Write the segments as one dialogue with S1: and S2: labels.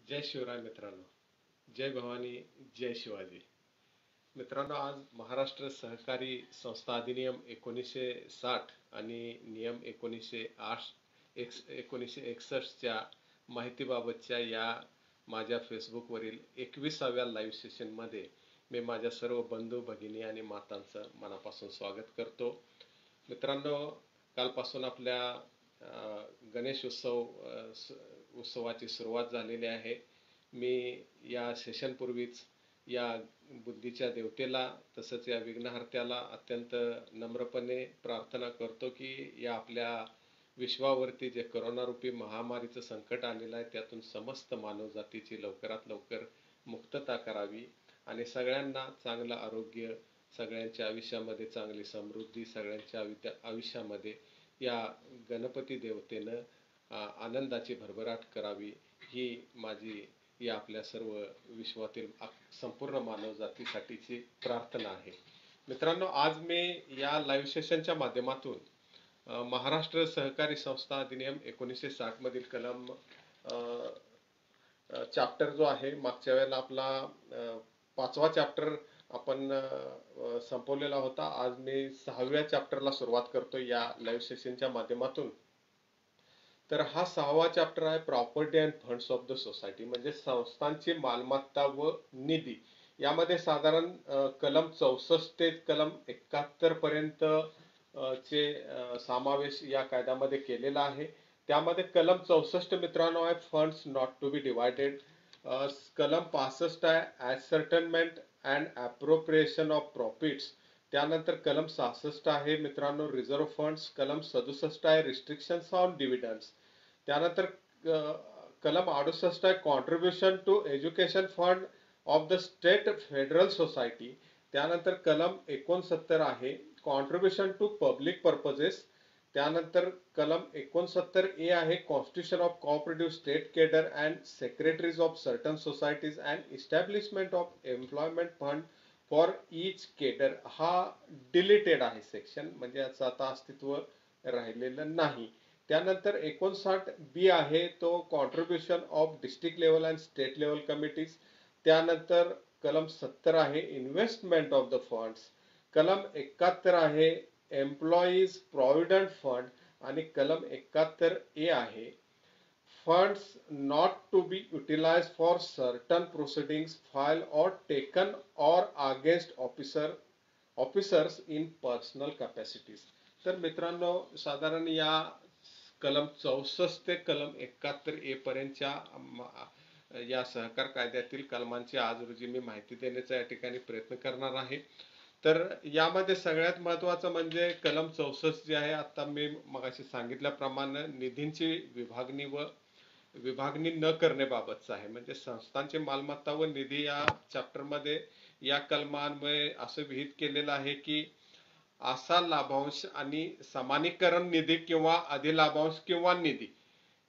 S1: जय शिवराय मित्रांनो. जय भवानी. जय शिवाजी. मित्रांनो, आज महाराष्ट्र सहकारी संस्था अधिनियम 1960 आणि नियम 1961च्या माहितीबाबतच्या या माझ्या फेसबुकवरील 21व्या लाईव्ह सेशनमध्ये मी माझ्या सर्व बंधू भगिनी आणि मातांचं मनापासून स्वागत करतो. मित्रांनो, कालपासून आपल्या गणेश उत्सवाची सुरुवात झालेली आहे. मी या सेशनपूर्वीच या बुद्धीच्या देवतेला तसंच या विघ्नहर्त्याला अत्यंत नम्रपणे प्रार्थना करतो की या आपल्या विश्वावरती जे करोना रूपी महामारीचं संकट आलेलं आहे त्यातून समस्त मानवजातीची लवकरात लवकर मुक्तता करावी आणि सगळ्यांना चांगलं आरोग्य, सगळ्यांच्या आयुष्यामध्ये चांगली समृद्धी, सगळ्यांच्या आयुष्यामध्ये या गणपती देवतेनं आनंदाची भरभराट करावी ही माझी या आपल्या सर्व विश्वातील संपूर्ण मानवजातीसाठीची प्रार्थना आहे. मित्रांनो, आज मी या लाईव्ह सेशनच्या माध्यमातून महाराष्ट्र सहकारी संस्था अधिनियम 1960 मधील कलम चॅप्टर जो आहे, मागच्या वेळेला आपला 5वा चॅप्टर आपण संपवलेला होता. आज मी 6व्या चॅप्टरला सुरुवात करतो या लाईव्ह सेशनच्या माध्यमातून. तर हा 6वा चॅप्टर आहे property and funds of the society, म्हणजे संस्थांची मालमत्ता व निधी. यामध्ये साधारण कलम 64 ते कलम 71 पर्यंत चे समावेश या कायद्यामध्ये केलेला आहे. त्यामध्ये कलम 64 मित्रांनो आहे funds not to be divided. कलम 65 आहे ascertainment and appropriation of profits. त्यानंतर कलम 66 आहे मित्रांनो रिझर्व्ह फंड्स. कलम 67 आहे रिस्ट्रिक्शन्स ऑन डिव्हिडंड्स. त्यानंतर कलम 68 आहे contribution to education fund of the state federal society. त्यानंतर कलम 69 आहे कॉन्ट्रीब्युशन टू पब्लिक पर्पजेस. त्यानंतर कलम 69A आहे constitution of cooperative state cadre and secretaries of certain societies and establishment of employment fund for each cadre. हा deleted आहे section, म्हणजे याचं आता अस्तित्व राहिलेलं नाही. त्यानंतर 59B आहे तो contribution of district level and state level committees. त्यानंतर कलम 70 आहे इन्व्हेस्टमेंट ऑफ द फंड्स. कलम 71 आहे एम्प्लॉईज प्रॉव्हिडंट फंड आणि कलम 71A आहे funds not to be utilized for certain proceedings filed or taken or against officers in personal capacities. तर मित्रांनो, साधारण या कलम 64 ते कलम 71A पर्यंतच्या या सहकार कायद्यातील कलमांची आज रोजी मी माहिती देण्याचा या ठिकाणी प्रयत्न करणार आहे. तर यामध्ये सगळ्यात महत्त्वाचं म्हणजे कलम 64 जे आहे, आता मी मगाशी सांगितल्याप्रमाणे निधींची विभागणी न करण्याबाबतचा आहे. म्हणजे संस्थांची मालमत्ता व निधी या चॅप्टरमध्ये या कलमान्वये असं विहित केलेलं आहे की असा लाभांश आणि समानीकरण निधी किंवा अधिलाभांश किंवा निधी,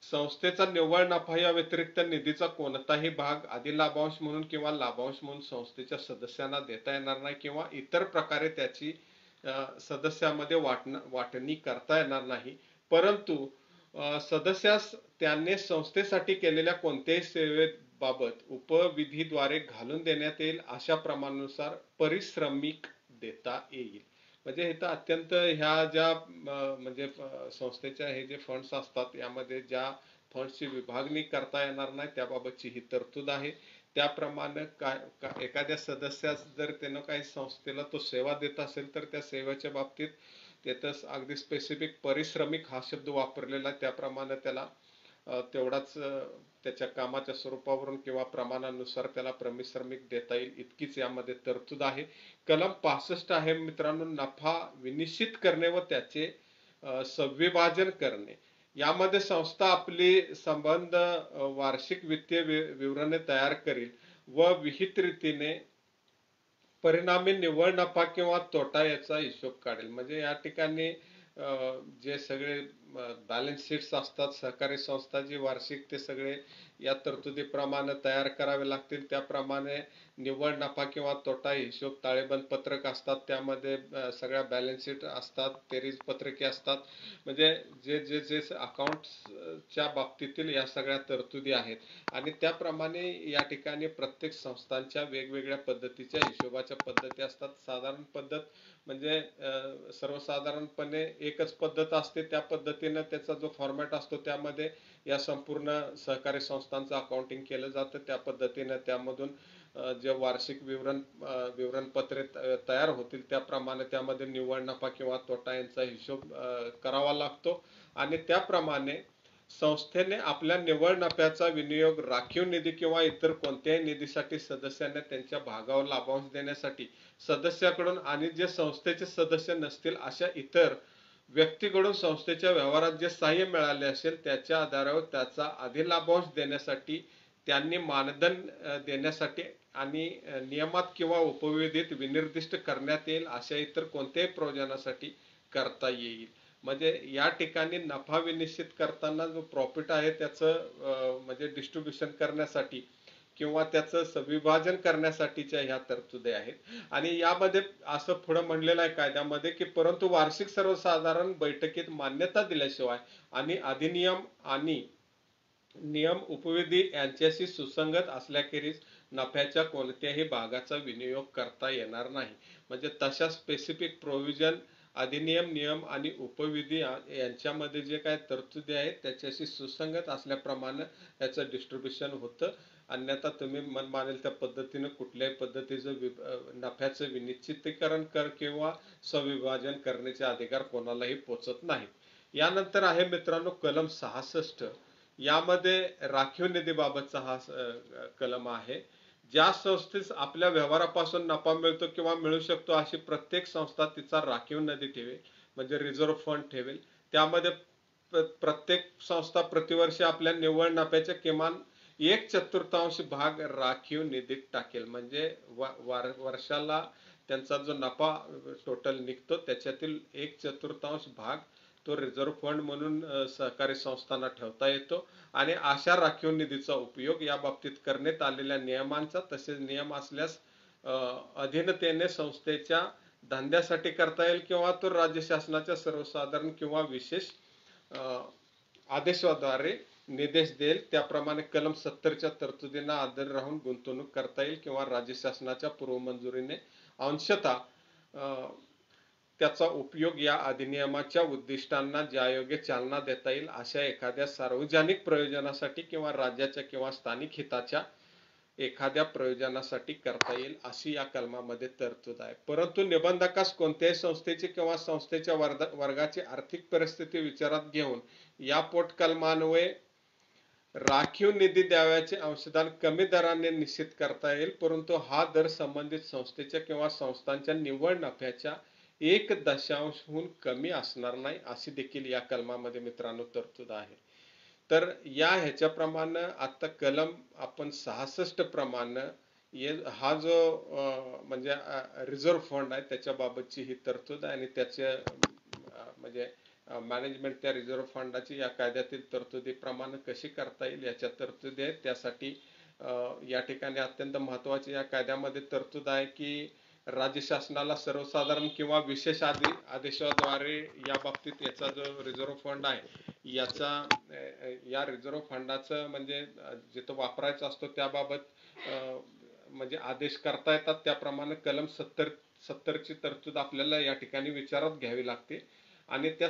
S1: संस्थेचा निव्वळ नफा या व्यतिरिक्त निधीचा कोणताही भाग अधिलाभांश म्हणून किंवा लाभांश म्हणून संस्थेच्या सदस्यांना देता येणार नाही किंवा इतर प्रकारे त्याची सदस्यामध्ये वाटणी करता येणार नाही. परंतु सदस्यास त्याने संस्थेसाठी केलेल्या कोणत्याही सेवेबाबत उपविधीद्वारे घालून देण्यात येईल अशा प्रमाणानुसार परिश्रमिक देता येईल. म्हणजे इथं अत्यंत ह्या ज्या म्हणजे संस्थेच्या हे जे फंड्स असतात यामध्ये ज्या फंड्सची विभागणी करता येणार नाही त्याबाबतची ही तरतूद आहे. त्याप्रमाणे एखाद्या सदस्यास जर त्यानं काही संस्थेला तो सेवा देत असेल तर त्या सेवेच्या बाबतीत तिथं अगदी स्पेसिफिक परिश्रमिक हा शब्द वापरलेला आहे. त्याप्रमाणे त्याला तेवढाच त्याच्या कामाच्या स्वरूपावरून किंवा प्रमाणानुसार त्याला परिश्रमिक देता येईल इतकीच यामध्ये तरतूद आहे. कलम 65 आहे मित्रांनो नफा विनिश्चित करणे व त्याचे संविभाजन करणे. यामध्ये संस्था आपली संबंध वार्षिक वित्तीय विवरणे तयार करील व विहित रीतीने परिणामी निव्वळ नफा किंवा तोटा याचा हिशोब काढेल. म्हणजे या ठिकाणी जे सगळे बॅलन्स शीट्स असतात सहकारी संस्थांची वार्षिक, ते सगळे या तरतुदीप्रमाणे तयार करावे लागतील. त्याप्रमाणे निव्वळ नफा किंवा तोटा हिशोब ताळेबंद पत्रक असतात, त्यामध्ये सगळ्या बॅलन्स शीट असतात, बेरीज पत्रके असतात. म्हणजे जे जे जे अकाउंट्सच्या बाबतीतील या सगळ्या तरतुदी आहेत. आणि त्याप्रमाणे या ठिकाणी प्रत्येक संस्थांच्या वेगवेगळ्या पद्धतीच्या हिशोबाच्या पद्धती असतात. साधारण पद्धत म्हणजे सर्वसाधारणपणे एकच पद्धत असते, त्या पद्धतीने त्याचा जो फॉर्मॅट असतो त्यामध्ये या संपूर्ण सहकारी संस्थांचं अकाउंटिंग केलं जातं. त्या पद्धतीने त्यामधून जे वार्षिक विवरणपत्रे तयार होतील त्याप्रमाणे त्यामध्ये निव्वळ नफा किंवा तोटा यांचा हिशोब करावा लागतो. आणि त्याप्रमाणे संस्थेने आपल्या निव्वळ नफ्याचा विनियोग राखीव निधी किंवा इतर कोणत्याही निधीसाठी सदस्यांना त्यांच्या भागावर लाभांश देण्यासाठी सदस्याकडून आणि जे संस्थेचे सदस्य नसतील अशा इतर व्यक्तीकडून संस्थेच्या व्यवहारात जे सहाय्य मिळाले असेल त्याच्या आधारावर त्याचा अधिलाभांश देण्यासाठी, त्यांनी मानधन देण्यासाठी आणि नियमात किंवा उपविधीत विनिर्दिष्ट करण्यात येईल अशा इतर कोणत्याही प्रयोजनासाठी करता येईल. म्हणजे या ठिकाणी नफा विनिश्चित करताना जो प्रॉफिट आहे त्याचं म्हणजे डिस्ट्रीब्युशन करण्यासाठी किंवा त्याचं सविभाजन करण्यासाठीच्या ह्या तरतुदी आहेत. आणि यामध्ये असं पुढं म्हणलेलं आहे कायद्यामध्ये की परंतु वार्षिक सर्वसाधारण बैठकीत मान्यता दिल्याशिवाय आणि अधिनियम आणि नियम उपविधी यांच्याशी सुसंगत असल्याखेरीज नफ्याच्या कोणत्याही भागाचा विनियोग करता येणार नाही. म्हणजे तशा स्पेसिफिक प्रोव्हिजन अधिनियम, नियम आणि उपविधी यांच्यामध्ये जे काय तरतुदी आहेत त्याच्याशी सुसंगत असल्याप्रमाणे याचं डिस्ट्रीब्युशन होतं. अन्यथा तुम्ही मनमानेल त्या पद्धतीने कुठल्याही पद्धतीचं नफ्याचं विनिश्चितीकरण कर किंवा सविभाजन करण्याचे अधिकार कोणालाही पोचत नाही. यानंतर आहे मित्रांनो कलम 66. यामध्ये राखीव निधीबाबतचा हा कलम आहे. ज्या संस्थेस आपल्या व्यवहारापासून नफा मिळतो किंवा मिळू शकतो अशी प्रत्येक संस्था तिचा राखीव निधी ठेवेल, म्हणजे रिझर्व्ह फंड ठेवेल. त्यामध्ये प्रत्येक संस्था प्रतिवर्षी आपल्या निव्वळ नफ्याच्या किमान 1/4 भाग राखीव निधीत टाकेल. म्हणजे वर्षाला त्यांचा जो नफा टोटल निघतो त्याच्यातील 1/4 भाग तो रिझर्व्ह फंड म्हणून सहकारी संस्थांना ठेवता येतो. आणि अशा राखीव निधीचा उपयोग या बाबतीत करण्यात आलेल्या नियमांचा तसेच नियम असल्यास अधीनतेने संस्थेच्या धंद्यासाठी करता येईल किंवा तो राज्य शासनाच्या सर्वसाधारण किंवा विशेष आदेशाद्वारे निर्देश देईल. त्याप्रमाणे कलम 70च्या तरतुदींना आधार राहून गुंतवणूक करता येईल किंवा राज्य शासनाच्या पूर्वमंजुरीने अंशतः त्याचा उपयोग या अधिनियमाच्या उद्दिष्टांना ज्यायोगे चालना देता येईल अशा एखाद्या सार्वजनिक प्रयोजनासाठी किंवा राज्याच्या किंवा स्थानिक हिताच्या एखाद्या प्रयोजनासाठी करता येईल अशी या कलमामध्ये तरतूद आहे. परंतु निबंधकास कोणत्याही संस्थेची किंवा संस्थेच्या वर्गाची आर्थिक परिस्थिती विचारात घेऊन या पोटकलमान्वये राखीव निधी द्यावयाचे अंशदान कमी दराने निश्चित करता येईल, परंतु हा दर संबंधित संस्थेच्या किंवा संस्थांच्या निव्वळ नफ्याच्या 1/10हून कमी असणार नाही अशी देखील या कलमामध्ये मित्रांनो तरतूद आहे. तर या ह्याच्याप्रमाणे आता कलम आपण 66 प्रमाणे हा जो म्हणजे रिझर्व्ह फंड आहे त्याच्याबाबतची ही तरतूद आहे. आणि त्याचे म्हणजे मॅनेजमेंट त्या रिझर्व्ह फंडाची या कायद्यातील तरतुदीप्रमाणे कशी करता येईल याच्या तरतुदी आहेत. त्यासाठी या ठिकाणी अत्यंत महत्त्वाची या कायद्यामध्ये तरतूद आहे की राज्य शासनाला सर्वसाधारण किंवा विशेष आदेशाद्वारे या बाबतीत याचा जो रिझर्व्ह फंड आहे याचा या रिझर्व्ह फंडाचं म्हणजे जिथं वापरायचा असतो त्याबाबत म्हणजे आदेश करता येतात. त्याप्रमाणे कलम 70ची तरतूद आपल्याला या ठिकाणी विचारात घ्यावी लागते. आणि त्या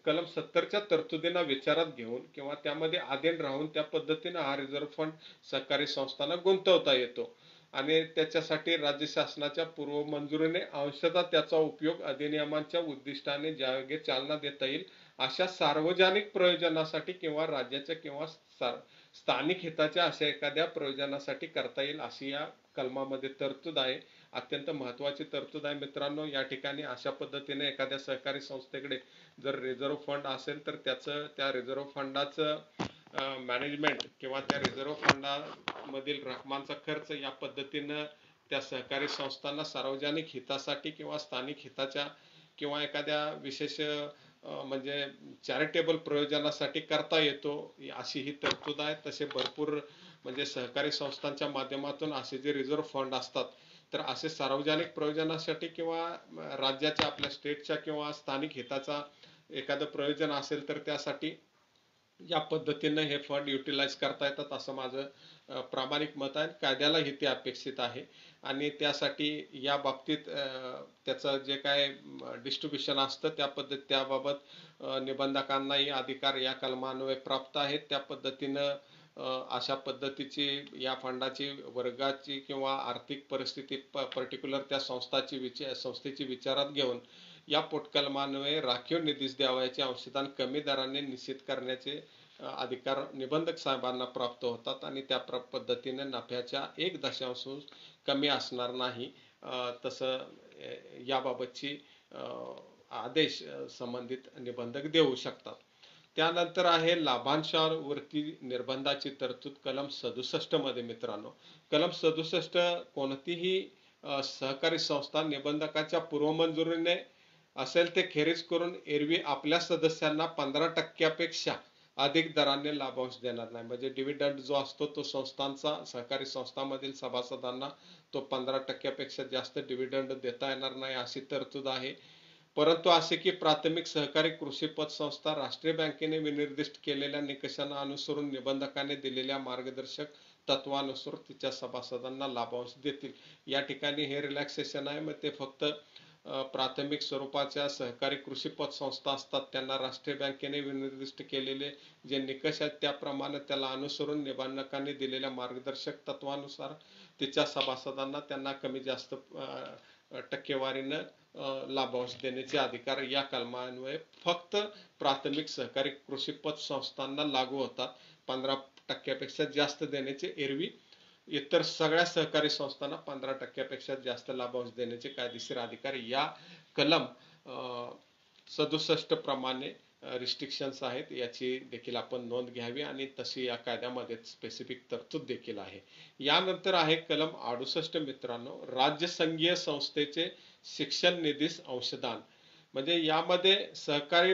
S1: कलम 70च्या तरतुदींना विचारात घेऊन किंवा त्यामध्ये अधीन राहून त्या पद्धतीने हा रिझर्व्ह फंड सहकारी संस्थांना गुंतवता येतो. आणि त्याच्यासाठी राज्य शासनाच्या पूर्व मंजुरीने अंशतः त्याचा उपयोग अधिनियमांच्या उद्दिष्टाने ज्यायोगे चालना देता येईल अशा सार्वजनिक प्रयोजनासाठी किंवा राज्याच्या किंवा स्थानिक हिताच्या अशा एखाद्या प्रयोजनासाठी करता येईल अशी या कलमामध्ये तरतूद आहे. अत्यंत महत्त्वाची तरतूद आहे मित्रांनो. या ठिकाणी अशा पद्धतीने एखाद्या सहकारी संस्थेकडे जर रिझर्व्ह फंड असेल तर त्या रिझर्व्ह फंडाचं मॅनेजमेंट किंवा त्या रिझर्व्ह फंडामधील रकमांचा खर्च या पद्धतीनं त्या सहकारी संस्थांना सार्वजनिक हितासाठी किंवा स्थानिक हिताच्या किंवा एखाद्या विशेष म्हणजे चॅरिटेबल प्रयोजनासाठी करता येतो अशी ही तरतूद आहे. तसे भरपूर म्हणजे सहकारी संस्थांच्या माध्यमातून असे जे रिझर्व्ह फंड असतात, तर असे सार्वजनिक प्रयोजनासाठी किंवा राज्याच्या आपल्या स्टेटच्या किंवा स्थानिक हिताचा एखादं प्रयोजन असेल तर त्यासाठी या पद्धतीने हे फंड युटिलाइज करता येतात असं माझं प्रामाणिक मत आहे. कायद्यालाही ते अपेक्षित आहे आणि त्यासाठी या बाबतीत त्याचं जे काय डिस्ट्रीब्युशन असतं त्याबाबत निबंधकांनाही अधिकार या कलमान्वये प्राप्त आहेत. त्या पद्धतीनं अशा पद्धतीची या फंडाची वर्गाची किंवा आर्थिक परिस्थिती पर्टिक्युलर त्या संस्थेची विचारात घेऊन या पोटकलमान्वये राखीव निधीस द्यावयाचे अंशदान कमी दराने निश्चित करण्याचे अधिकार निबंधक साहेबांना प्राप्त होतात आणि त्या पद्धतीने नफ्याच्या 1 दशांश कमी असणार नाही. तसं याबाबतची आदेश संबंधित निबंधक देऊ शकतात. त्यानंतर आहे लाभांशावरती निर्बंधाची तरतूद कलम 67 मध्ये. मित्रांनो, कलम 67 कोणतीही सहकारी संस्था निबंधकाच्या पूर्वमंजुरीने असेल ते खेरीज करून एरवी आपल्या सदस्यांना 15% अधिक दराने लाभांश देणार नाही. म्हणजे डिव्हिडंड जो असतो तो संस्थांचा सहकारी संस्थांमधील सभासदांना तो 15% जास्त डिव्हिडंड देता येणार नाही अशी तरतूद आहे. परंतु असे की प्राथमिक सहकारी कृषी पतसंस्था राष्ट्रीय बँकेने विनिर्दिष्ट केलेल्या निकषांना अनुसरून निबंधकाने दिलेल्या मार्गदर्शक तत्वानुसार तिच्या सभासदांना लाभांश देतील. या ठिकाणी हे रिलॅक्सेशन आहे. मग ते फक्त प्राथमिक स्वरूपाच्या सहकारी कृषी पतसंस्था असतात त्यांना राष्ट्रीय बँकेने विनिर्दिष्ट केलेले जे निकष आहेत त्याप्रमाणे त्याला अनुसरून निबंधकांनी दिलेल्या मार्गदर्शक तत्वानुसार तिच्या सभासदांना त्यांना कमी जास्त टक्केवारीनं लाभांश देण्याचे अधिकार या कलमान्वये फक्त प्राथमिक सहकारी कृषी पतसंस्थांना लागू होतात. 15% जास्त देण्याचे एरवी इतर सगळ्या सहकारी संस्थांना 15% जास्त लाभांश देण्याचे कायदेशीर अधिकार या कलम 67 प्रमाणे रिस्ट्रिक्शन्स आहेत. याची देखील आपण नोंद घ्यावी आणि तशी या कायद्यामध्ये स्पेसिफिक तरतूद देखील आहे. यानंतर आहे कलम 68. मित्रांनो, राज्यसंघीय संस्थेचे शिक्षण निधीस अंशदान. म्हणजे यामध्ये सहकारी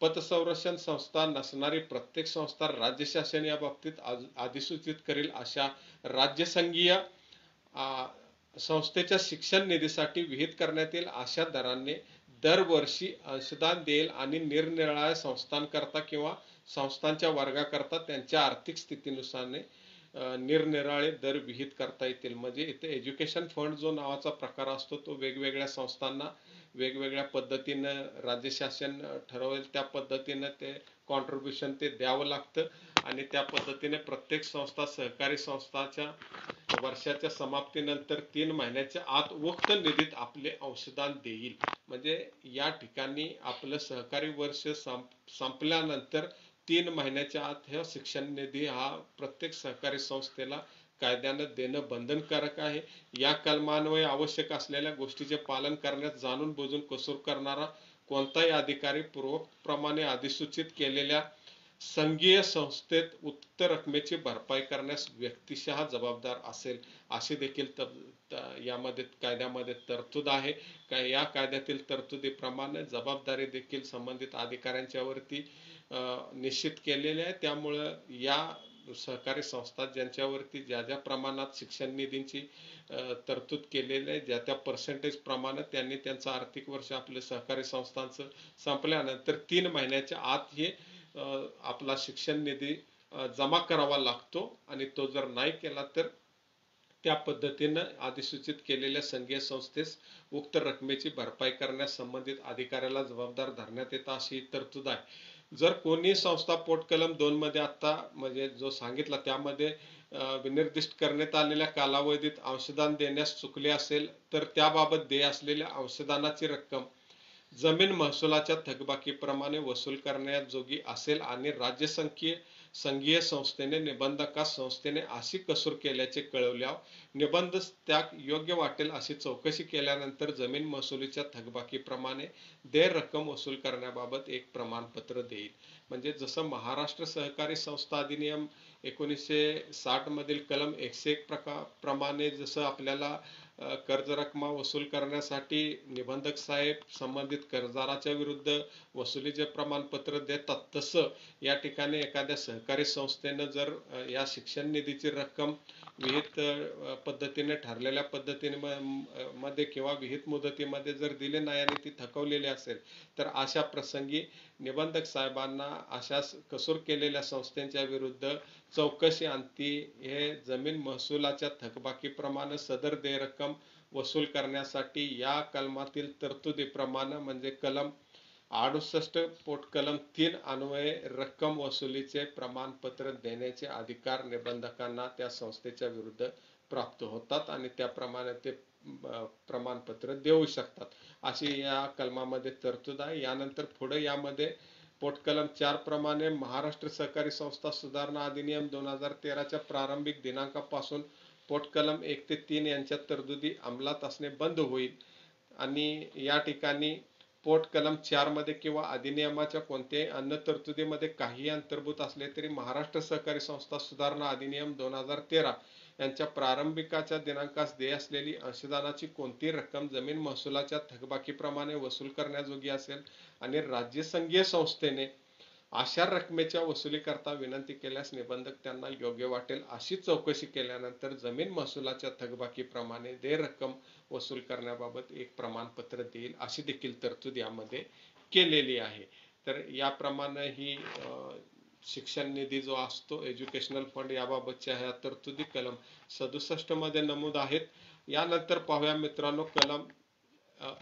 S1: पतसंरक्षण संस्था नसणारी प्रत्येक संस्था राज्य शासन या बाबतीत अधिसूचित करेल अशा राज्यसंघीय संस्थेच्या शिक्षण निधीसाठी विहित करण्यात येईल अशा दराने दरवर्षी अंशदान देईल आणि निरनिराळ्या संस्थांकरता किंवा संस्थांच्या वर्गाकरता त्यांच्या आर्थिक स्थितीनुसार निरनिराळे दर विहित करता येतील. म्हणजे इथे एज्युकेशन फंड जो नावाचा प्रकार असतो तो वेगवेगळ्या संस्थांना वेगवेगळ्या पद्धतीनं राज्य शासन ठरवेल त्या पद्धतीनं ते कॉन्ट्रीब्युशन ते द्यावं लागतं आणि त्या पद्धतीने प्रत्येक संस्था सहकारी संस्थाच्या वर्षाच्या समाप्तीनंतर 3 महिन्याच्या आत उक्त निधीत आपले अंशदान देईल. म्हणजे या ठिकाणी आपलं सहकारी वर्ष संपल्यानंतर 3 महिन्याच्या आत हे शिक्षण निधी हा प्रत्येक सहकारी संस्थेला कायद्यानं देणं बंधनकारक आहे. या कलमान्वये आवश्यक असलेल्या गोष्टीचे पालन करण्यात जाणून बुजून कसूर करणारा कोणताही अधिकारी पूर्वप्रमाणे अधिसूचित केलेल्या संघीय संस्थेत उक्त रकमेची भरपाई करण्यास व्यक्तिशः जबाबदार असेल अशी देखील यामध्ये कायद्यामध्ये तरतूद आहे. या कायद्यातील तरतुदीप्रमाणे जबाबदारी देखील संबंधित अधिकाऱ्यांच्या वरती निश्चित केलेली आहे. त्यामुळं या सहकारी संस्था ज्यांच्यावरती ज्या ज्या प्रमाणात शिक्षण निधीची तरतूद केलेली आहे ज्या त्या पर्सेंटेज प्रमाणे त्यांनी त्यांचं आर्थिक वर्ष आपल्या सहकारी संस्थांचं संपल्यानंतर 3 महिन्याच्या आत हे आपला शिक्षण निधी जमा करावा लागतो आणि तो जर नाही केला तर त्या पद्धतीनं अधिसूचित केलेल्या संघीय संस्थेस उक्त रकमेची भरपाई करण्यास संबंधित अधिकाऱ्याला जबाबदार धरण्यात येतं अशी तरतूद आहे. जर कोणी संस्था पोटकलम 2 मध्ये आता म्हणजे जो सांगितला त्यामध्ये विनिर्दिष्ट करण्यात आलेल्या कालावधीत अंशदान देण्यास चुकले असेल तर त्याबाबत देय असलेल्या अंशदानाची रक्कम जमीन महसुलाच्या थकबाकीप्रमाणे वसूल करण्याजोगी असेल आणि संघीय संस्थेने निबंधकास संस्थेने अशी कसूर केल्याचे कळवल्यावर निबंध त्या योग्य वाटेल अशी चौकशी केल्यानंतर जमीन महसुलीच्या थकबाकीप्रमाणे देय रक्कम वसूल करण्याबाबत एक प्रमाणपत्र देईल. म्हणजे जसं महाराष्ट्र सहकारी संस्था अधिनियम 1960 मधील कलम 101 प्रमाणे जसं आपल्याला कर्ज रकमा वसूल करण्यासाठी निबंधक साहेब संबंधित कर्जदाराच्या विरुद्ध वसुलीचे प्रमाणपत्र देतात, तसं या ठिकाणी एखाद्या सहकारी संस्थेनं जर या शिक्षण निधीची रक्कम विहित पद्धतीने ठरलेल्या पद्धतीने मध्ये किंवा विहित मुदतीमध्ये जर दिले नाही आणि ती थकवलेली असेल, तर अशा प्रसंगी निबंधक साहेबांना अशा कसूर केलेल्या संस्थेच्या विरुद्ध चौकशी अंती हे जमीन महसुलाच्या थकबाकीप्रमाणे सदर देय रक्कम वसूल करण्यासाठी या कलमातील तरतुदीप्रमाणे म्हणजे कलम 68 पोटकलम 3 अन्वये रक्कम वसुलीचे प्रमाणपत्र देण्याचे अधिकार निबंधकांना त्या संस्थेच्या विरुद्ध प्राप्त होतात आणि त्याप्रमाणे ते प्रमाणपत्र देऊ शकतात, अशी या कलमामध्ये तरतूद आहे. यानंतर पुढे यामध्ये पोटकलम 4 प्रमाणे महाराष्ट्र सहकारी संस्था सुधारणा अधिनियम 2013च्या प्रारंभिक दिनांकापासून पोटकलम 1 ते 3 यांच्या तरतुदी अंमलात असणे बंद होईल आणि या ठिकाणी पोटकलम 4 मध्ये किंवा अधिनियमाच्या कोणत्याही अन्य तरतुदीमध्ये काही अंतर्भूत असले तरी महाराष्ट्र सहकारी संस्था सुधारणा अधिनियम 2013 यांच्या प्रारंभिकाच्या दिनांकास देय असलेली अंशदानाची कोणतीही रक्कम जमीन महसुलाच्या थकबाकीप्रमाणे वसूल करण्याजोगी असेल आणि राज्यसंघीय संस्थेने अशा रकमेच्या वसुलीकरता विनंती केल्यास निबंधक त्यांना योग्य वाटेल अशी चौकशी केल्यानंतर जमीन महसुलाच्या थकबाकीप्रमाणे देय रक्कम वसूल करण्याबाबत एक प्रमाणपत्र देईल, अशी देखील तरतूद यामध्ये केलेली आहे. तर याप्रमाणे ही शिक्षण निधी जो असतो एज्युकेशनल फंड याबाबतच्या ह्या तरतुदी कलम 67 मध्ये नमूद आहेत. यानंतर पाहूया मित्रांनो कलम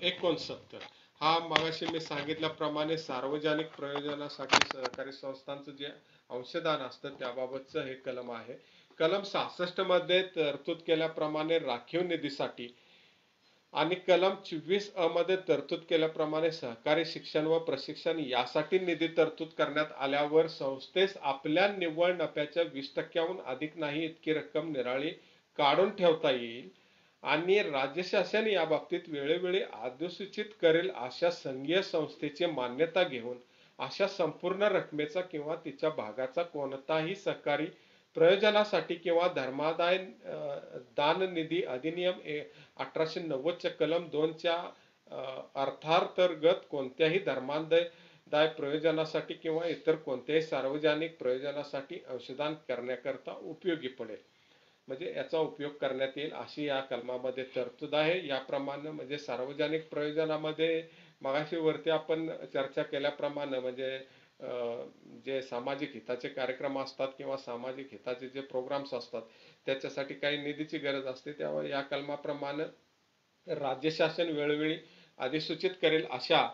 S1: 69. हा मगाशी मी सांगितल्याप्रमाणे सार्वजनिक प्रयोजनासाठी सहकारी संस्थांचं जे अंशदान असतं त्याबाबतचं हे कलम आहे. कलम 66 मध्ये तरतूद केल्याप्रमाणे राखीव निधीसाठी आणि कलम 24 मध्ये तरतूद केल्याप्रमाणे सहकारी शिक्षण व प्रशिक्षण यासाठी निधी तरतूद करण्यात आल्यावर संस्थेस आपल्या निव्वळ नफ्याच्या 20% अधिक नाही इतकी रक्कम निराळी काढून ठेवता येईल आणि राज्य शासन या बाबतीत वेळोवेळी अधिसूचित करेल अशा संघीय संस्थेची मान्यता घेऊन अशा संपूर्ण रकमेचा किंवा तिच्या भागाचा कोणताही सहकारी प्रयोजनासाठी किंवा धर्मादाय दान निधी अधिनियम 1890 च्या कलम 2 च्या अर्थांतर्गत कोणत्याही धर्मादाय प्रयोजनासाठी किंवा इतर कोणत्याही सार्वजनिक प्रयोजनासाठी अंशदान करण्याकरता उपयोगी पडेल, म्हणजे याचा उपयोग करण्यात येईल अशी या कलमामध्ये तरतूद आहे. याप्रमाणे म्हणजे सार्वजनिक प्रयोजनामध्ये मगाशी वरती आपण चर्चा केल्याप्रमाणे म्हणजे जे सामाजिक हिताचे कार्यक्रम असतात किंवा सामाजिक हिताचे जे प्रोग्राम्स असतात त्याच्यासाठी काही निधीची गरज असते, त्यामुळे या कलमाप्रमाणे राज्य शासन वेळोवेळी अधिसूचित करेल अशा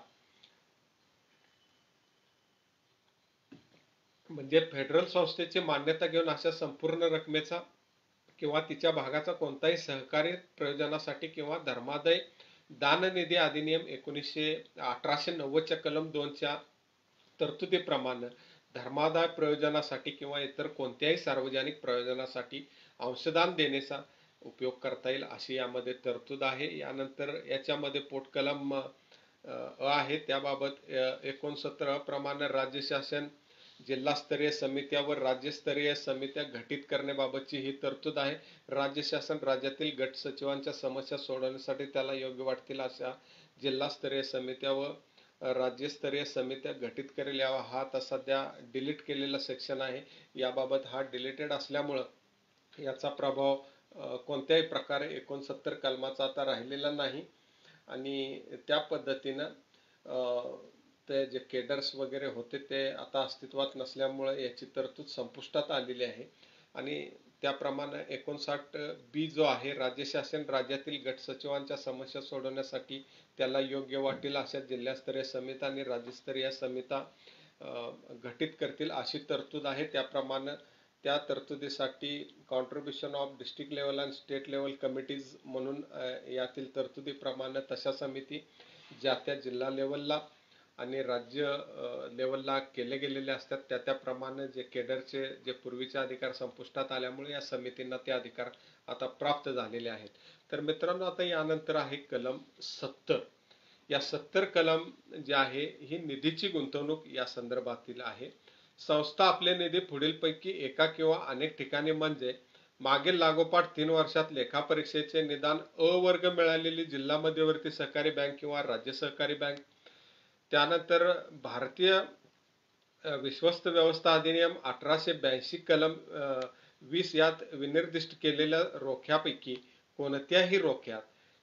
S1: म्हणजे फेडरल संस्थेची मान्यता घेऊन अशा संपूर्ण रकमेचा किंवा तिच्या भागाचा कोणताही सहकारी प्रयोजनासाठी किंवा धर्मादाय दान निधी अधिनियम 1890 च्या कलम 2 च्या तरतुदीप्रमाणे धर्मादाय प्रयोजनासाठी किंवा इतर कोणत्याही सार्वजनिक प्रयोजनासाठी अंशदान देण्याचा उपयोग करता येईल अशी यामध्ये तरतूद आहे. यानंतर याच्यामध्ये पोटकलम आहे त्याबाबत 69 प्रमाणे राज्य शासन जिल्हास्तरीय समित्या व राज्यस्तरीय समित्या घटित करण्याबाबतची ही तरतूद आहे. राज्य शासन राज्यातील गट सचिवांच्या समस्या सोडवण्यासाठी त्याला योग्य वाटतील अशा जिल्हास्तरीय समित्या व राज्यस्तरीय समित्या घटित करेल. हा आता सध्या डिलीट केलेला सेक्शन आहे. याबाबत हा डिलीटेड असल्यामुळं याचा प्रभाव कोणत्याही प्रकारे 69 कलमाचा आता राहिलेला नाही आणि त्या पद्धतीनं ते जे केडर्स वगैरे होते ते आता अस्तित्वात नसल्यामुळे याची तरतूद संपुष्टात आलेली आहे आणि त्याप्रमाणे 59B जो आहे राज्य शासन राज्यातील गट सचिवांच्या समस्या सोडवण्यासाठी त्याला योग्य वाटेल अशा जिल्हास्तरीय समित्या आणि राज्यस्तरीय समित्या घटित करतील अशी तरतूद आहे. त्याप्रमाणे त्या तरतुदीसाठी कॉन्ट्रीब्युशन ऑफ डिस्ट्रिक्ट लेवल आणि स्टेट लेवल कमिटीज म्हणून यातील तरतुदीप्रमाणे तशा समिती ज्या त्या जिल्हा लेवलला आणि राज्य लेवलला केले गेलेले असतात त्याप्रमाणे जे केडरचे जे पूर्वीचे अधिकार संपुष्टात आल्यामुळे या समितींना ते अधिकार आता प्राप्त झालेले आहेत. तर मित्रांनो आता यानंतर आहे कलम 70. या 70 कलम जे आहे ही निधीची गुंतवणूक या संदर्भातील आहे. संस्था आपले निधी पुढीलपैकी एका किंवा अनेक ठिकाणी म्हणजे मागील लागोपाठ 3 वर्षात लेखापरीक्षेचे निदान अ वर्ग मिळालेली जिल्हा मध्यवर्ती सहकारी बँक किंवा राज्य सहकारी बँक, त्यानंतर भारतीय विश्वस्त व्यवस्था अधिनियम 1882 कलम 20 यात विनिर्दिष्ट केलेल्या रोख्यापैकी कोणत्याही रोख्यात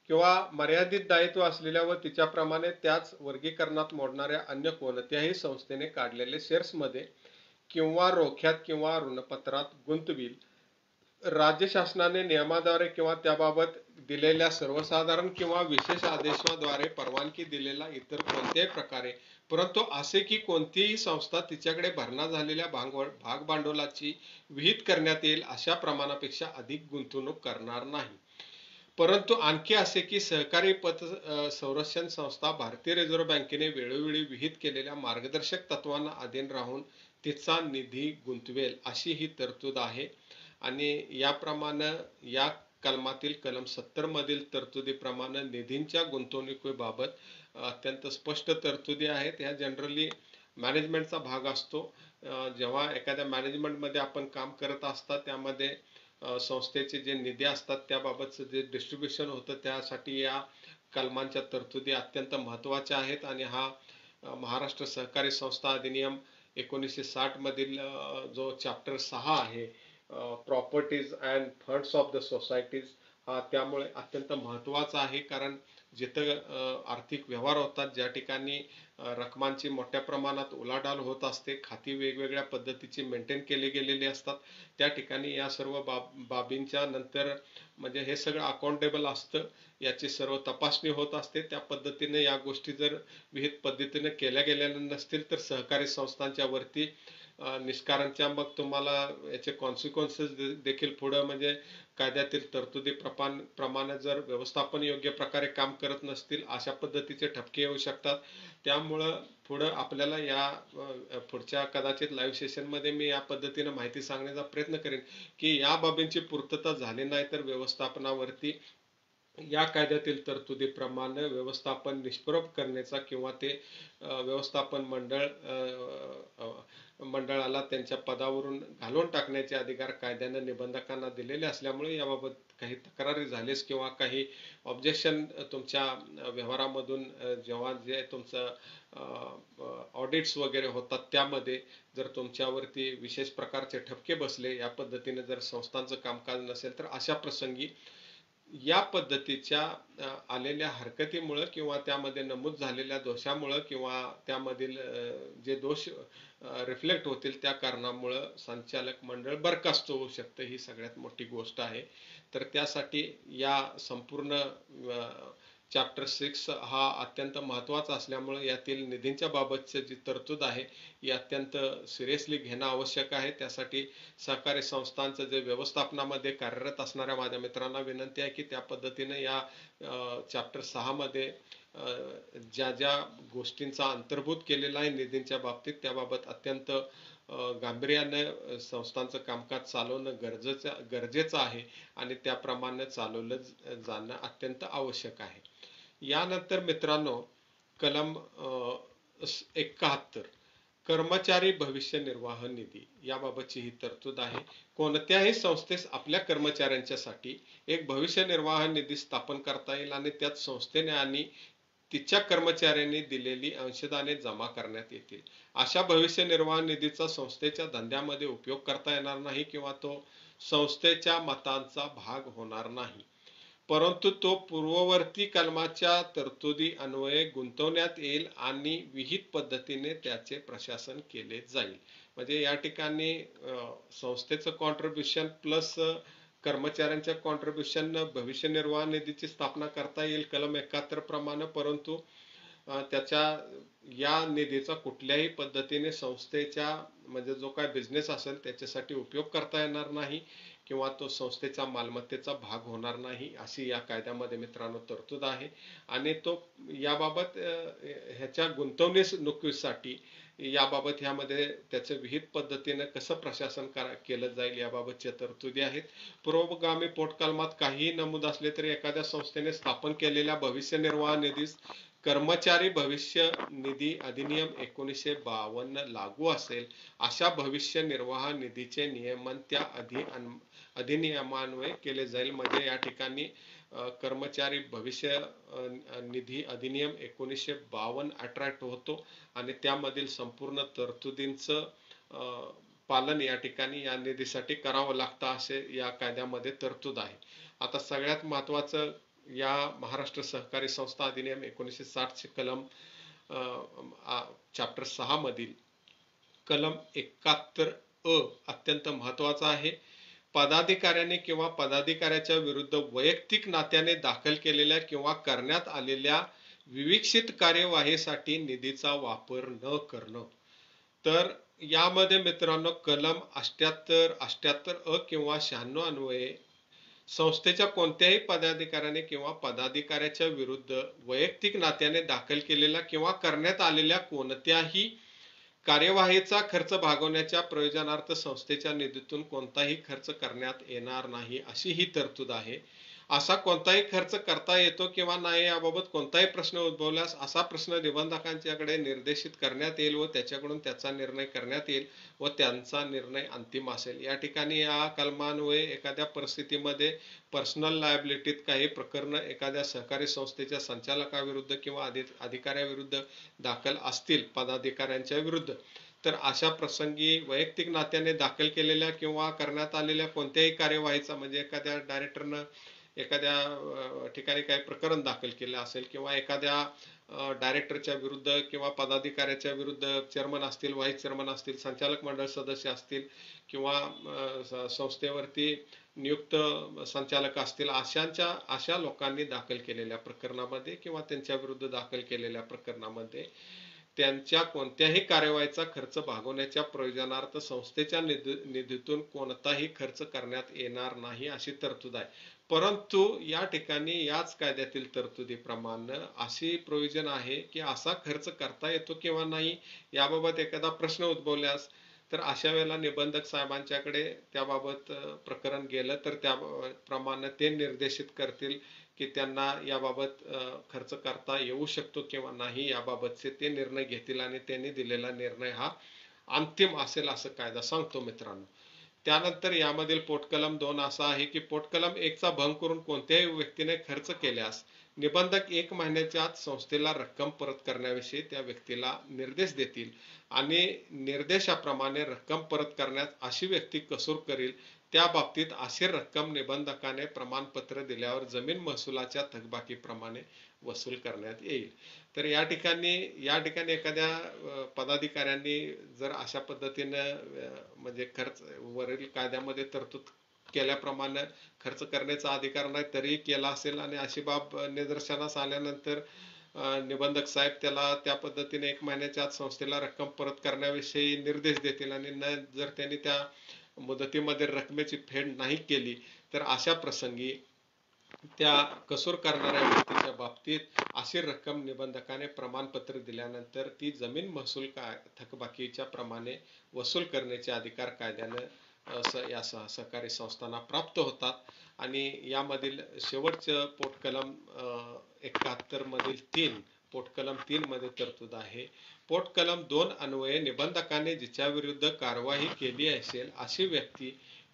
S1: किंवा मर्यादित दायित्व असलेल्या व तिच्याप्रमाणे त्याच वर्गीकरणात मोडणाऱ्या अन्य कोणत्याही संस्थेने काढलेले शेअर्समध्ये किंवा रोख्यात किंवा ऋणपत्रात गुंतविल, राज्य शासनाने नियमाद्वारे किंवा त्याबाबत दिलेल्या सर्वसाधारण किंवा विशेष आदेशाद्वारे परवानगी दिलेला इतर कोणत्याही प्रकारे, परंतु असे की कोणतीही संस्था तिच्याकडे भरणा झालेल्या भागभांडवलाची विहित करण्यात येईल अशा प्रमाणापेक्षा अधिक गुंतवणूक करणार नाही. परंतु आणखी असे की सहकारी संरक्षण संस्था भारतीय रिझर्व्ह बँकेने वेळोवेळी विहित केलेल्या मार्गदर्शक तत्वांना अधीन राहून तिचा निधी गुंतवेल अशी ही तरतूद आहे. आणि याप्रमाणे या कलमातील कलम 70 मधील तरतुदीप्रमाणे निधींच्या गुंतवणुकीबाबत अत्यंत स्पष्ट तरतुदी आहेत. ह्या जनरली मॅनेजमेंटचा भाग असतो. जेव्हा एखाद्या मॅनेजमेंटमध्ये आपण काम करत असता त्यामध्ये संस्थेचे जे निधी असतात त्याबाबतचं जे डिस्ट्रीब्युशन होतं त्यासाठी या कलमांच्या तरतुदी अत्यंत महत्त्वाच्या आहेत. आणि हा महाराष्ट्र सहकारी संस्था अधिनियम 1960 मधील जो चॅप्टर 6 आहे, properties and funds of the societies, हा त्यामुळे अत्यंत महत्त्वाचा आहे. कारण जिथं आर्थिक व्यवहार होतात, ज्या ठिकाणी रकमांची मोठ्या प्रमाणात उलाढाल होत असते, खाती वेगवेगळ्या पद्धतीची मेंटेन केली गेलेली असतात, त्या ठिकाणी या सर्व बाबींच्या नंतर म्हणजे हे सगळं अकाउंटेबल असतं, याची सर्व तपासणी होत असते. त्या पद्धतीने या गोष्टी जर विहित पद्धतीने केल्या गेलेल्या नसतील तर सहकारी संस्थांच्या वरती निष्कारणच्या मग तुम्हाला याचे कॉन्सिक्वेन्सेस देखील पुढे म्हणजे कायद्यातील तरतुदी प्रमाणे जर व्यवस्थापन योग्य प्रकारे काम करत नसतील अशा पद्धतीचे ठपके येऊ शकतात. त्यामुळं पुढे आपल्याला या पुढच्या कदाचित लाईव्ह सेशन मध्ये मी या पद्धतीने माहिती सांगण्याचा प्रयत्न करेन की या बाबींची पूर्तता झाली नाही तर व्यवस्थापनावरती या कायद्यातील तरतुदीप्रमाणे व्यवस्थापन निष्प्रभ करण्याचा किंवा ते व्यवस्थापन मंडळाला त्यांच्या पदावरून घालवून टाकण्याचे अधिकार कायद्याने निबंधकांना दिलेले असल्यामुळे याबाबत काही तक्रारी झालीस किंवा काही ऑब्जेक्शन तुमच्या व्यवहारामधून जेव्हा जे तुमचं ऑडिट्स वगैरे होतात त्यामध्ये जर तुमच्यावरती विशेष प्रकारचे ठपके बसले, या पद्धतीने जर संस्थांचं कामकाज नसेल तर अशा प्रसंगी या पद्धतीच्या आलेल्या हरकतीमुळे किंवा त्यामध्ये नमूद झालेल्या दोषामुळे किंवा त्यामधील जे दोष रिफ्लेक्ट होतील त्या कारणामुळे संचालक मंडळ बरखास्त होऊ शकतं. ही सगळ्यात मोठी गोष्ट आहे. तर त्यासाठी या संपूर्ण चॅप्टर 6 हा अत्यंत महत्त्वाचा असल्यामुळे यातील निधींच्या बाबतची जी तरतूद आहे ही अत्यंत सिरियसली घेणं आवश्यक आहे. त्यासाठी सहकारी संस्थांचं जे व्यवस्थापनामध्ये कार्यरत असणाऱ्या माझ्या मित्रांना विनंती आहे की त्या पद्धतीने या चॅप्टर 6 मध्ये ज्या ज्या गोष्टींचा अंतर्भूत केलेला आहे निधींच्या बाबतीत त्याबाबत अत्यंत गांभीर्याने संस्थांचं कामकाज चालवणं गरजेचं आहे आणि त्याप्रमाणे चालवलं जाणं अत्यंत आवश्यक आहे. यानंतर मित्रांनो कलम 71 कर्मचारी भविष्य निर्वाह निधी याबाबतची ही तरतूद आहे. कोणत्याही संस्थेस आपल्या कर्मचाऱ्यांच्यासाठी एक भविष्य निर्वाह निधी स्थापन करता येईल आणि त्यात संस्थेने आणि तिच्या कर्मचाऱ्यांनी दिलेली अंशदाने जमा करण्यात येतील. अशा भविष्य निर्वाह निधीचा संस्थेच्या धंद्यामध्ये उपयोग करता येणार नाही किंवा तो संस्थेच्या मतांचा भाग होणार नाही, परंतु तो पूर्ववर्ती कलमाच्या तरतुदी अन्वये गुंतवण्यात येईल आणि विहित पद्धतीने त्याचे प्रशासन केले जाईल. म्हणजे या ठिकाणी संस्थेचं कॉन्ट्रीब्युशन प्लस कर्मचाऱ्यांच्या कॉन्ट्रीब्युशन भविष्य निर्वाह निधीची स्थापना करता येईल कलम 71 प्रमाणे, परंतु त्याच्या या निधीचा कुठल्याही पद्धतीने संस्थेच्या म्हणजे जो काय बिझनेस असेल त्याच्यासाठी उपयोग करता येणार नाही किंवा तो संस्थेचा मालमत्तेचा भाग होणार नाही अशी या कायद्यामध्ये मित्रांनो तरतूद आहे. आणि तो याबाबत ह्याच्या गुंतवणुकीसाठी याबाबत ह्यामध्ये त्याचं विहित पद्धतीने कसं प्रशासन केलं जाईल याबाबतच्या तरतुदी आहेत. पुरोगामी पोटकलमात काहीही नमूद असले तरी एखाद्या संस्थेने स्थापन केलेल्या भविष्य निर्वाह निधीस कर्मचारी भविष्य निधी अधिनियम 1952 लागू असेल, अशा भविष्य निर्वाह निधीचे नियमन त्या अधिनियमान्वये केले जाईल. म्हणजे या ठिकाणी कर्मचारी भविष्य निधी अधिनियम 1952 अट्रॅक्ट होतो आणि त्यामधील संपूर्ण तरतुदींचं पालन या ठिकाणी या निधीसाठी करावं लागतं असे या कायद्यामध्ये तरतूद आहे. आता सगळ्यात महत्वाचं या महाराष्ट्र सहकारी संस्था अधिनियम 1960 चे कलम चॅप्टर 6 मधील कलम 71 अत्यंत महत्वाचा आहे. पदाधिकाऱ्याने किंवा पदाधिकाऱ्याच्या विरुद्ध वैयक्तिक नात्याने दाखल केलेल्या किंवा करण्यात आलेल्या विवेक्षित कार्यवाहीसाठी निधीचा वापर न करणं. तर यामध्ये मित्रांनो कलम 88 अ किंवा 96 अन्वये संस्थेच्या कोणत्याही पदाधिकाऱ्याने किंवा पदाधिकाऱ्याच्या विरुद्ध वैयक्तिक नात्याने दाखल केलेल्या किंवा करण्यात आलेल्या कोणत्याही कार्यवाहीचा खर्च भागवण्याच्या प्रयोजनार्थ संस्थेच्या निधीतून कोणताही खर्च करण्यात येणार नाही अशी ही तरतूद आहे. असा कोणताही खर्च करता येतो किंवा नाही याबाबत कोणताही प्रश्न उद्भवल्यास असा प्रश्न निबंधकांच्याकडे निर्देशित करण्यात येईल व त्याच्याकडून त्याचा निर्णय करण्यात येईल व त्यांचा निर्णय अंतिम असेल. या ठिकाणी या कलमान्वये एखाद्या परिस्थितीमध्ये पर्सनल लायबिलिटीत काही प्रकरण एखाद्या सहकारी संस्थेच्या संचालकाविरुद्ध किंवा अधिकाऱ्याविरुद्ध दाखल असतील पदाधिकाऱ्यांच्या विरुद्ध, तर अशा प्रसंगी वैयक्तिक नात्याने दाखल केलेल्या किंवा करण्यात आलेल्या कोणत्याही कार्यवाहीचा म्हणजे एखाद्या डायरेक्टरनं एखाद्या ठिकाणी काही प्रकरण दाखल केलं असेल किंवा एखाद्या डायरेक्टरच्या विरुद्ध किंवा पदाधिकाऱ्याच्या विरुद्ध चेअरमन असतील, व्हाईस चेअरमन असतील, संचालक मंडळ सदस्य असतील किंवा संस्थेवरती नियुक्त संचालक असतील, अशा लोकांनी दाखल केलेल्या प्रकरणामध्ये किंवा त्यांच्या विरुद्ध दाखल केलेल्या प्रकरणामध्ये त्यांच्या कोणत्याही कार्यवाहीचा खर्च भागवण्याच्या प्रयोजनार्थ संस्थेच्या निधीतून कोणताही खर्च करण्यात येणार नाही अशी तरतूद आहे. परंतु या ठिकाणी याच कायद्यातील तरतुदीप्रमाणे अशी प्रोव्हिजन आहे की असा खर्च करता येतो किंवा नाही याबाबत एखादा प्रश्न उद्भवल्यास तर अशा वेळेला निबंधक साहेबांच्याकडे त्याबाबत प्रकरण गेलं तर त्याप्रमाणे ते निर्देशित करतील की त्यांना याबाबत खर्च करता येऊ शकतो किंवा नाही याबाबतचे ते निर्णय घेतील आणि त्यांनी दिलेला निर्णय हा अंतिम असेल असं कायदा सांगतो मित्रांनो. त्यानंतर यामधील पोटकलम 2 असा आहे की पोटकलम 1 चा भंग करून कोणत्याही व्यक्तीने खर्च केल्यास निबंधक 1 महिन्याच्या आत संस्थेला रक्कम परत करण्याविषयी त्या व्यक्तीला निर्देश देतील आणि निर्देशाप्रमाणे रक्कम परत करण्यास अशी व्यक्ती कसूर करील त्या बाबतीत अशी रक्कम निबंधकाने प्रमाणपत्र दिल्यावर जमीन महसुलाच्या थकबाकीप्रमाणे वसूल करण्यात येईल. तर या ठिकाणी एखाद्या पदाधिकाऱ्यांनी जर अशा पद्धतीनं म्हणजे खर्च वरील कायद्यामध्ये तरतूद केल्याप्रमाणे खर्च करण्याचा अधिकार नाही तरी केला असेल आणि अशी बाब निदर्शनास आल्यानंतर निबंधक साहेब त्याला त्या पद्धतीने 1 महिन्याच्या आत संस्थेला रक्कम परत करण्याविषयी निर्देश देतील आणि जर त्यांनी त्या मुदतीमध्ये रकमेची फेड नाही केली तर अशा प्रसंगी त्या कसूर करणाऱ्या व्यक्तीच्या बाबतीत अशी रक्कम निबंधकाने प्रमाणपत्र दिल्यानंतर ती जमीन महसूल थकबाकीच्या प्रमाणे वसूल करण्याचे अधिकार कायद्याने या सहकारी संस्थांना प्राप्त होतात. आणि यामधील शेवटचं पोटकलम 71 मधील 3 पोटकलम 3 मध्ये तरतूद आहे. पोटकलम 2 अन्वये निबंधकाने जिच्या विरुद्ध कारवाई केली असेल अशी व्यक्ती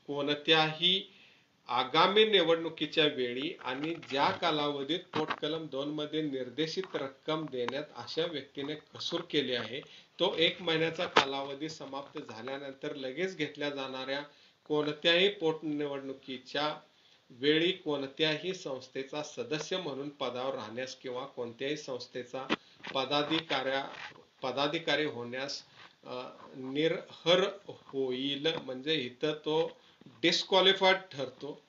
S1: कोणत्याही आगामी निवडणुकीच्या वेळी आणि ज्या कालावधीत पोटकलम 2 मध्ये निर्देशित रक्कम देण्यात अशा व्यक्तीने कसूर केली आहे तो 1 महिन्याचा कालावधी समाप्त झाल्यानंतर लगेच घेतल्या जाणाऱ्या कोणत्याही पोटनिवडणुकीच्या वेळी कोणत्याही संस्थेचा सदस्य म्हणून पदावर राहण्यास किंवा कोणत्याही संस्थेचा पदाधिकारी होण्यास निरर्ह होईल. म्हणजे इथं तो डिस्क्वालिफाईड ठरतो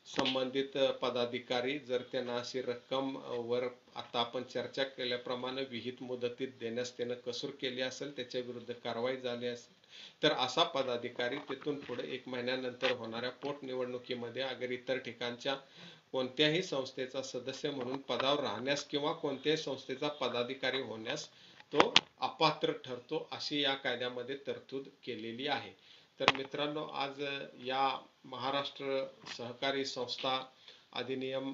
S1: संबंधित पदाधिकारी जर त्यांना अशी रक्कम वर आता आपण चर्चा केल्याप्रमाणे विहित मुदतीत देण्यास त्यानं कसूर केली असेल, त्याच्या विरुद्ध कारवाई झाली असेल तर असा पदाधिकारी तिथून पुढे 1 महिन्यानंतर होणाऱ्या पोटनिवडणुकीमध्ये अगर इतर ठिकाणच्या कोणत्याही संस्थेचा सदस्य म्हणून पदावर राहण्यास किंवा कोणत्याही संस्थेचा पदाधिकारी होण्यास तो अपात्र ठरतो अशी या कायद्यामध्ये तरतूद केलेली आहे. तर मित्रांनो आज या महाराष्ट्र सहकारी संस्था अधिनियम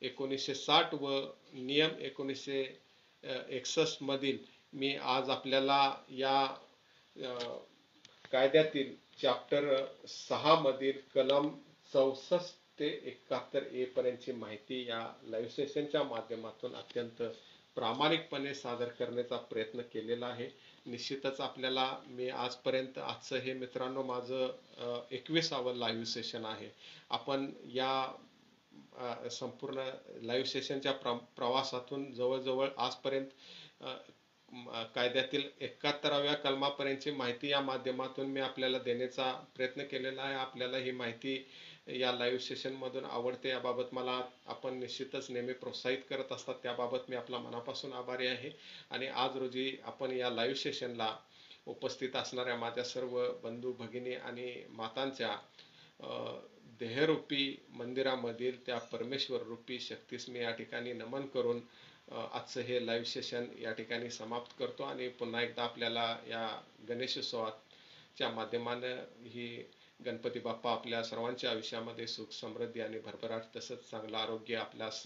S1: 1960 व नियम 1961 मधील मी आज आपल्याला या कायद्यातील चॅप्टर 6 मधील कलम 64 ते 71 ए पर्यंतची माहिती या लाईव्ह सेशनच्या माध्यमातून अत्यंत प्रामाणिकपणे सादर करण्याचा प्रयत्न केलेला आहे. निश्चितच आपल्याला मी आजपर्यंत आजचं हे मित्रांनो माझं 21वे लाईव्ह सेशन आहे. आपण या संपूर्ण लाईव्ह सेशनच्या प्रवासातून जवळजवळ आजपर्यंत कायद्यातील 71व्या कलमापर्यंतची माहिती या माध्यमातून मी आपल्याला देण्याचा प्रयत्न केलेला आहे. आपल्याला ही माहिती या लाईव्ह सेशन मधून आवडते याबाबत मला आपण निश्चितच नेहमी प्रोत्साहित करत असतात, त्याबाबत मी आपला मनापासून आभारी आहे. आणि आज रोजी आपण या लाईव्ह सेशनला उपस्थित असणाऱ्या माझ्या सर्व बंधू भगिनी आणि मातांच्या देहरूपी मंदिरामधील त्या परमेश्वर रूपी शक्तीस मी या ठिकाणी नमन करून आजचं हे लाईव्ह सेशन या ठिकाणी समाप्त करतो. आणि पुन्हा एकदा आपल्याला या गणेशोत्सवाच्या माध्यमानं ही गणपती बाप्पा आपल्या सर्वांच्या आयुष्यामध्ये सुख समृद्धी आणि भरभराट तसंच चांगलं आरोग्य आपल्यास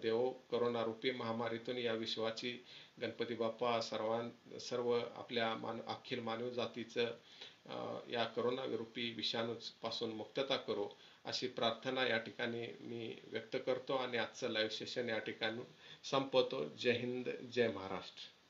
S1: देवो. करोना रूपी महामारीतून या विश्वाची गणपती बाप्पा सर्व आपल्या अखिल मानव जातीचं या करोना रूपी विषाणूपासून मुक्तता करो अशी प्रार्थना या ठिकाणी मी व्यक्त करतो आणि आजचं लाईव्ह सेशन या ठिकाणी संपवतो. जय हिंद, जय महाराष्ट्र.